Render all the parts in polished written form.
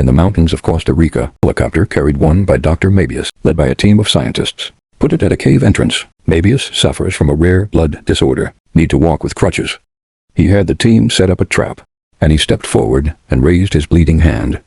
in the mountains of Costa Rica. Helicopter carried one by Dr. Mabius, led by a team of scientists. Put it at a cave entrance. Mabius suffers from a rare blood disorder, need to walk with crutches. He had the team set up a trap, and he stepped forward and raised his bleeding hand.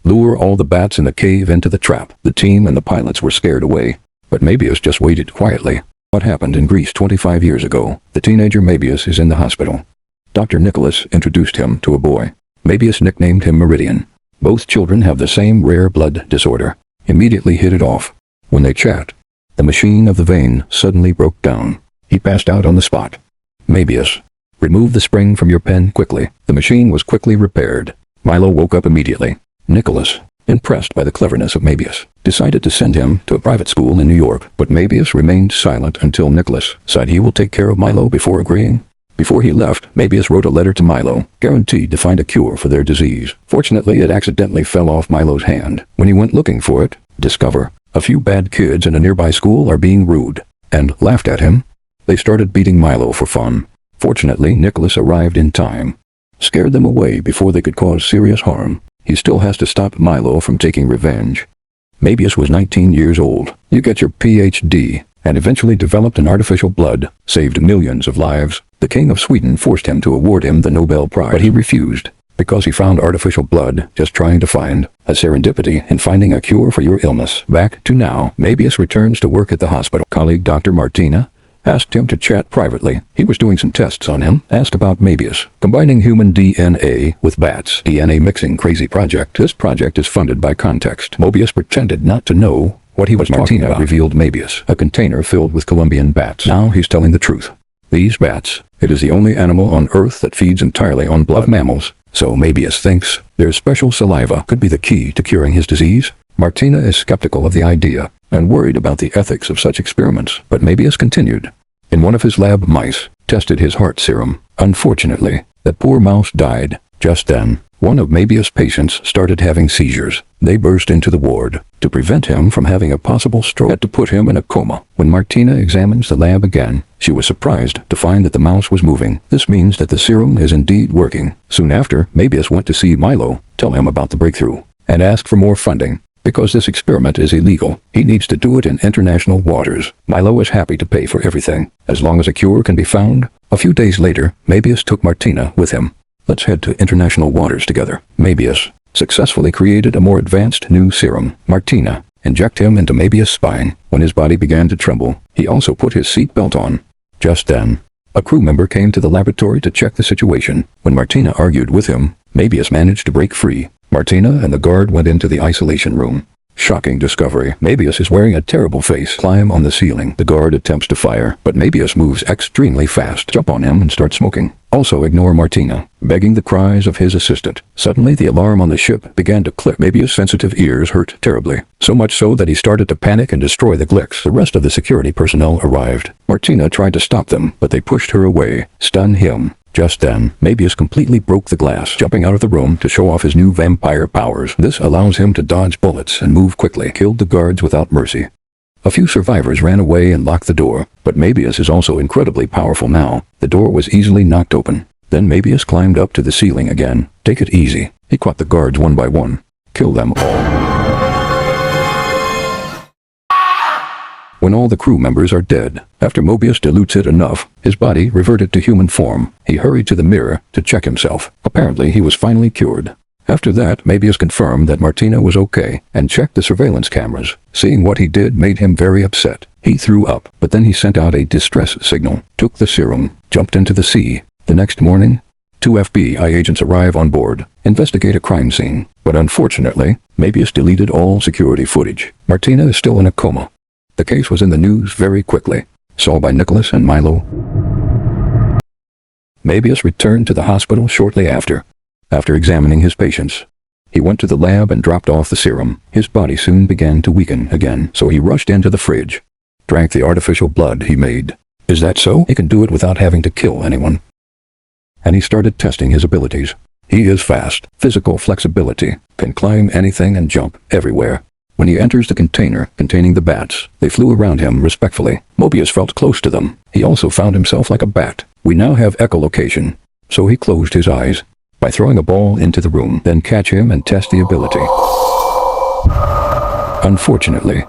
Lure all the bats in the cave into the trap. The team and the pilots were scared away, but Mabius just waited quietly. What happened in Greece 25 years ago? The teenager Mabius is in the hospital. Dr. Nicholas introduced him to a boy. Mabius nicknamed him Meridian. Both children have the same rare blood disorder. Immediately hit it off. When they chat, the machine of the vein suddenly broke down. He passed out on the spot. Mabius, remove the spring from your pen quickly. The machine was quickly repaired. Milo woke up immediately. Nicholas, impressed by the cleverness of Mabius, decided to send him to a private school in New York, but Mabius remained silent until Nicholas said he will take care of Milo before agreeing. Before he left, Mabius wrote a letter to Milo, guaranteed to find a cure for their disease. Fortunately, it accidentally fell off Milo's hand. When he went looking for it, discover a few bad kids in a nearby school are being rude, and laughed at him. They started beating Milo for fun. Fortunately, Nicholas arrived in time, scared them away before they could cause serious harm. He still has to stop Milo from taking revenge. Mabius was 19 years old. You get your PhD, and eventually developed an artificial blood, saved millions of lives. The King of Sweden forced him to award him the Nobel Prize, but he refused, because he found artificial blood just trying to find a serendipity in finding a cure for your illness. Back to now, Mabius returns to work at the hospital. Colleague Dr. Martina asked him to chat privately. He was doing some tests on him, asked about Mabius, combining human DNA with bats. DNA mixing crazy project. This project is funded by Context. Mobius pretended not to know what he was talking about. Revealed Mabius, a container filled with Colombian bats. Now he's telling the truth. These bats, it is the only animal on Earth that feeds entirely on blood of mammals, so Mabius thinks their special saliva could be the key to curing his disease. Martina is skeptical of the idea, and worried about the ethics of such experiments, but Mabius continued. In one of his lab mice, tested his heart serum. Unfortunately, that poor mouse died. Just then, one of Mabius' patients started having seizures. They burst into the ward. To prevent him from having a possible stroke, had to put him in a coma. When Martina examines the lab again, she was surprised to find that the mouse was moving. This means that the serum is indeed working. Soon after, Mabius went to see Milo, tell him about the breakthrough, and ask for more funding. Because this experiment is illegal, he needs to do it in international waters. Milo is happy to pay for everything, as long as a cure can be found. A few days later, Mabius took Martina with him. Let's head to international waters together. Mabius successfully created a more advanced new serum. Martina inject him into Mabius' spine. When his body began to tremble, he also put his seat belt on. Just then, a crew member came to the laboratory to check the situation. When Martina argued with him, Mabius managed to break free. Martina and the guard went into the isolation room. Shocking discovery. Mabius is wearing a terrible face. Climb on the ceiling. The guard attempts to fire, but Mabius moves extremely fast. Jump on him and start smoking. Also ignore Martina, begging the cries of his assistant. Suddenly the alarm on the ship began to click. Mabius' sensitive ears hurt terribly, so much so that he started to panic and destroy the Glicks. The rest of the security personnel arrived. Martina tried to stop them, but they pushed her away, stun him. Just then, Mabius completely broke the glass, jumping out of the room to show off his new vampire powers. This allows him to dodge bullets and move quickly. Killed the guards without mercy. A few survivors ran away and locked the door, but Mabius is also incredibly powerful now. The door was easily knocked open. Then Mabius climbed up to the ceiling again. Take it easy. He caught the guards one by one. Kill them all. When all the crew members are dead, after Mobius dilutes it enough, his body reverted to human form. He hurried to the mirror to check himself. Apparently he was finally cured. After that, Mabius confirmed that Martina was okay, and checked the surveillance cameras. Seeing what he did made him very upset. He threw up, but then he sent out a distress signal, took the serum, jumped into the sea. The next morning, 2 FBI agents arrive on board, investigate a crime scene. But unfortunately, Mabius deleted all security footage. Martina is still in a coma. The case was in the news very quickly, solved by Nicholas and Milo. Mabius returned to the hospital shortly after. After examining his patients, he went to the lab and dropped off the serum. His body soon began to weaken again, so he rushed into the fridge, drank the artificial blood he made. Is that so? He can do it without having to kill anyone. And he started testing his abilities. He is fast, physical flexibility, can climb anything and jump everywhere. When he enters the container containing the bats, they flew around him respectfully. Mobius felt close to them. He also found himself like a bat. We now have echolocation, so he closed his eyes. by throwing a ball into the room, then catch him and test the ability. Unfortunately,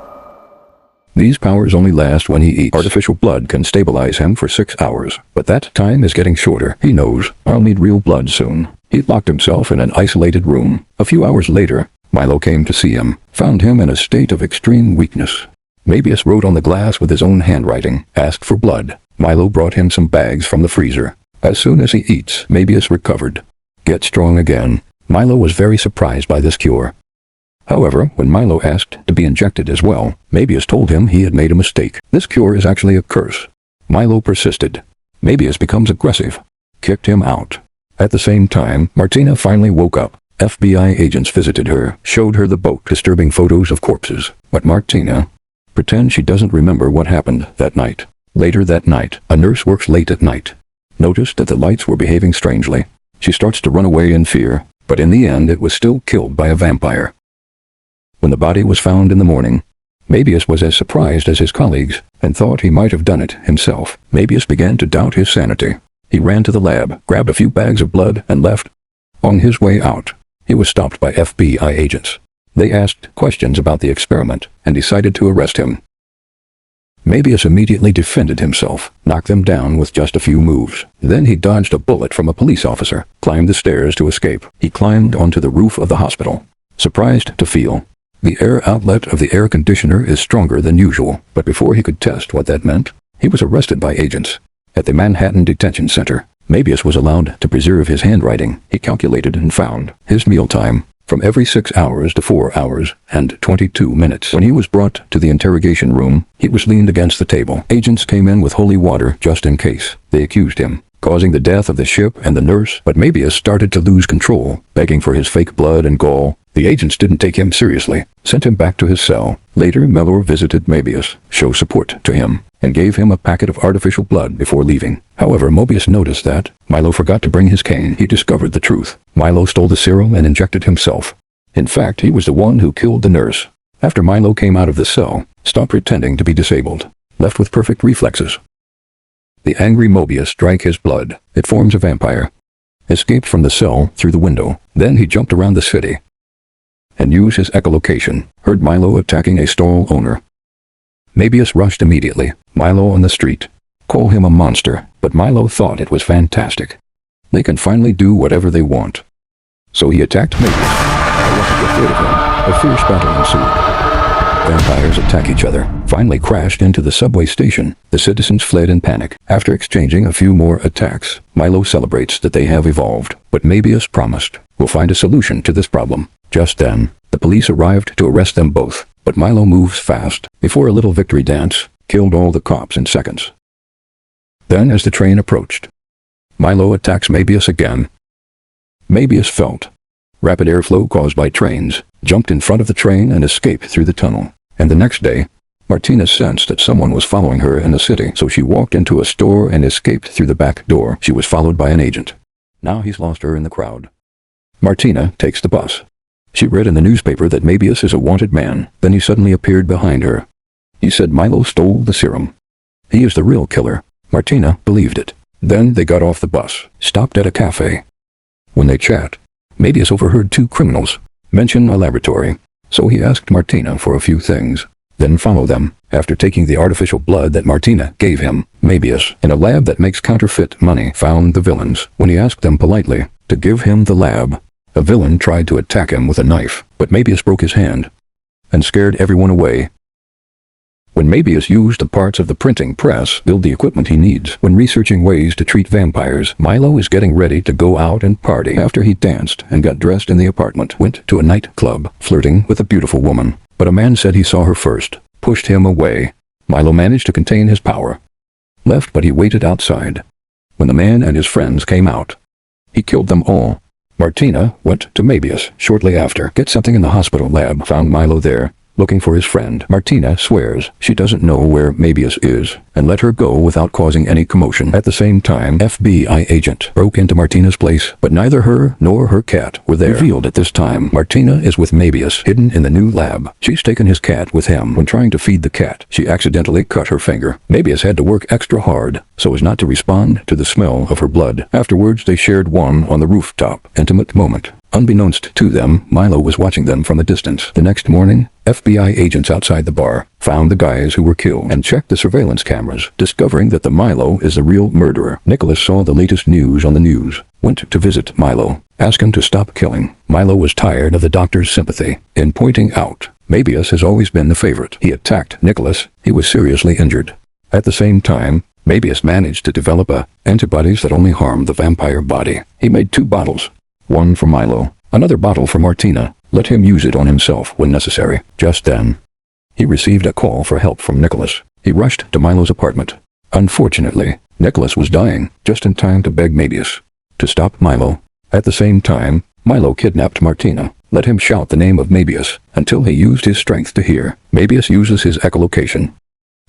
these powers only last when he eats. Artificial blood can stabilize him for 6 hours, but that time is getting shorter. He knows, I'll need real blood soon. He locked himself in an isolated room. A few hours later, Milo came to see him, found him in a state of extreme weakness. Mabius wrote on the glass with his own handwriting, asked for blood. Milo brought him some bags from the freezer. As soon as he eats, Mabius recovered. Get strong again. Milo was very surprised by this cure. However, when Milo asked to be injected as well, Mabius told him he had made a mistake. This cure is actually a curse. Milo persisted. Mabius becomes aggressive. Kicked him out. At the same time, Martina finally woke up. FBI agents visited her, showed her the boat, disturbing photos of corpses. But Martina pretends she doesn't remember what happened that night. Later that night, a nurse works late at night. Noticed that the lights were behaving strangely. She starts to run away in fear, but in the end it was still killed by a vampire. When the body was found in the morning, Mabius was as surprised as his colleagues and thought he might have done it himself. Mabius began to doubt his sanity. He ran to the lab, grabbed a few bags of blood, and left. On his way out, he was stopped by FBI agents. They asked questions about the experiment and decided to arrest him. Mabius immediately defended himself, knocked them down with just a few moves. Then he dodged a bullet from a police officer, climbed the stairs to escape. He climbed onto the roof of the hospital, surprised to feel the air outlet of the air conditioner is stronger than usual. But before he could test what that meant, he was arrested by agents. At the Manhattan Detention Center, Mabius was allowed to preserve his handwriting. He calculated and found his mealtime from every 6 hours to 4 hours and 22 minutes. When he was brought to the interrogation room, he was leaned against the table. Agents came in with holy water just in case. They accused him, causing the death of the ship and the nurse, but Mabius started to lose control, begging for his fake blood and gall. The agents didn't take him seriously, sent him back to his cell. Later, Mellor visited Mabius, showed support to him, and gave him a packet of artificial blood before leaving. However, Mobius noticed that Milo forgot to bring his cane. He discovered the truth. Milo stole the serum and injected himself. In fact, he was the one who killed the nurse. After Milo came out of the cell, stopped pretending to be disabled, left with perfect reflexes. The angry Mobius drank his blood. It forms a vampire. Escaped from the cell through the window. Then he jumped around the city and used his echolocation. Heard Milo attacking a stall owner. Mabius rushed immediately. Milo on the street. Call him a monster, but Milo thought it was fantastic. They can finally do whatever they want. So he attacked Mabius. I want to get rid of him. A fierce battle ensued. Vampires attack each other. Finally crashed into the subway station. The citizens fled in panic. After exchanging a few more attacks, Milo celebrates that they have evolved. But Mabius promised, we'll find a solution to this problem. Just then, the police arrived to arrest them both. But Milo moves fast. Before a little victory dance, killed all the cops in seconds. Then as the train approached, Milo attacks Mabius again. Mabius felt rapid airflow caused by trains, jumped in front of the train and escaped through the tunnel. And the next day, Martina sensed that someone was following her in the city, so she walked into a store and escaped through the back door. She was followed by an agent. Now he's lost her in the crowd. Martina takes the bus. She read in the newspaper that Mabius is a wanted man. Then he suddenly appeared behind her. He said Milo stole the serum. He is the real killer. Martina believed it. Then they got off the bus, stopped at a cafe. When they chat, Mabius overheard two criminals mention a laboratory, so he asked Martina for a few things, then followed them. After taking the artificial blood that Martina gave him, Mabius, in a lab that makes counterfeit money, found the villains. When he asked them politely to give him the lab, a villain tried to attack him with a knife, but Mabius broke his hand and scared everyone away. When Mabius used the parts of the printing press, build the equipment he needs. When researching ways to treat vampires, Milo is getting ready to go out and party. After he danced and got dressed in the apartment, went to a nightclub, flirting with a beautiful woman. But a man said he saw her first, pushed him away. Milo managed to contain his power. Left, but he waited outside. When the man and his friends came out, he killed them all. Martina went to Mabius shortly after. Get something in the hospital lab. Found Milo there. looking for his friend. Martina swears she doesn't know where Mabius is, and let her go without causing any commotion. At the same time, FBI agent broke into Martina's place, but neither her nor her cat were there. Revealed at this time, Martina is with Mabius, hidden in the new lab. She's taken his cat with him. When trying to feed the cat, she accidentally cut her finger. Mabius had to work extra hard so as not to respond to the smell of her blood. Afterwards, they shared one on the rooftop intimate moment. Unbeknownst to them, Milo was watching them from a distance. The next morning, FBI agents outside the bar found the guys who were killed and checked the surveillance cameras, discovering that the Milo is the real murderer. Nicholas saw the latest news on the news, went to visit Milo, asked him to stop killing. Milo was tired of the doctor's sympathy in pointing out Mabius has always been the favorite. He attacked Nicholas. He was seriously injured. At the same time, Mabius managed to develop antibodies that only harm the vampire body. He made 2 bottles. One for Milo, another bottle for Martina. Let him use it on himself when necessary. Just then, he received a call for help from Nicholas. He rushed to Milo's apartment. Unfortunately, Nicholas was dying, just in time to beg Mabius to stop Milo. At the same time, Milo kidnapped Martina, let him shout the name of Mabius until he used his strength to hear. Mabius uses his echolocation.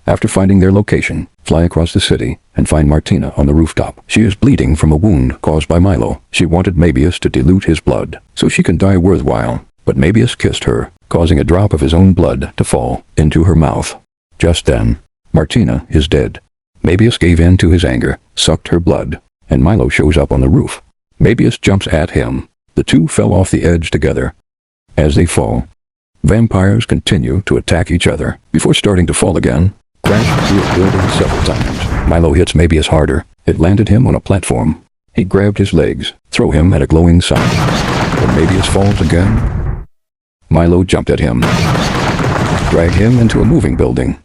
After finding their location, fly across the city and find Martina on the rooftop. She is bleeding from a wound caused by Milo. She wanted Mabius to dilute his blood so she can die worthwhile, but Mabius kissed her, causing a drop of his own blood to fall into her mouth. Just then, Martina is dead. Mabius gave in to his anger, sucked her blood, and Milo shows up on the roof. Mabius jumps at him. The two fell off the edge together. As they fall, vampires continue to attack each other before starting to fall again. Crash through a building several times. Milo hits Mabius harder. It landed him on a platform. He grabbed his legs, throw him at a glowing sign. When Mabius falls again, Milo jumped at him, dragged him into a moving building.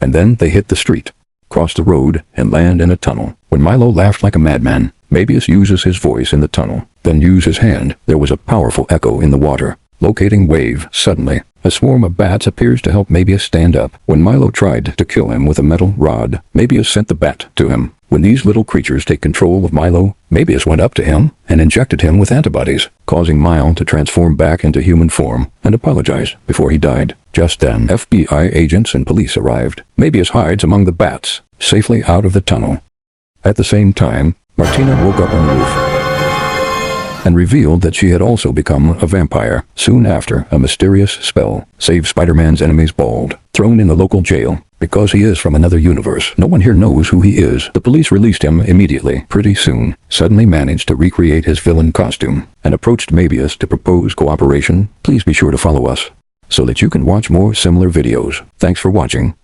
And then they hit the street, cross the road, and land in a tunnel. When Milo laughed like a madman, Mabius uses his voice in the tunnel, then used his hand. There was a powerful echo in the water. Locating wave. Suddenly, a swarm of bats appears to help Mabius stand up. When Milo tried to kill him with a metal rod, Mabius sent the bat to him. When these little creatures take control of Milo, Mabius went up to him and injected him with antibodies, causing Milo to transform back into human form and apologize before he died. Just then, FBI agents and police arrived. Mabius hides among the bats, safely out of the tunnel. At the same time, Martina woke up on the roof and revealed that she had also become a vampire. Soon after, a mysterious spell saved Spider-Man's enemies bald, thrown in the local jail. Because he is from another universe, no one here knows who he is. The police released him immediately. Pretty soon, suddenly managed to recreate his villain costume and approached Mabius to propose cooperation. Please be sure to follow us so that you can watch more similar videos. Thanks for watching.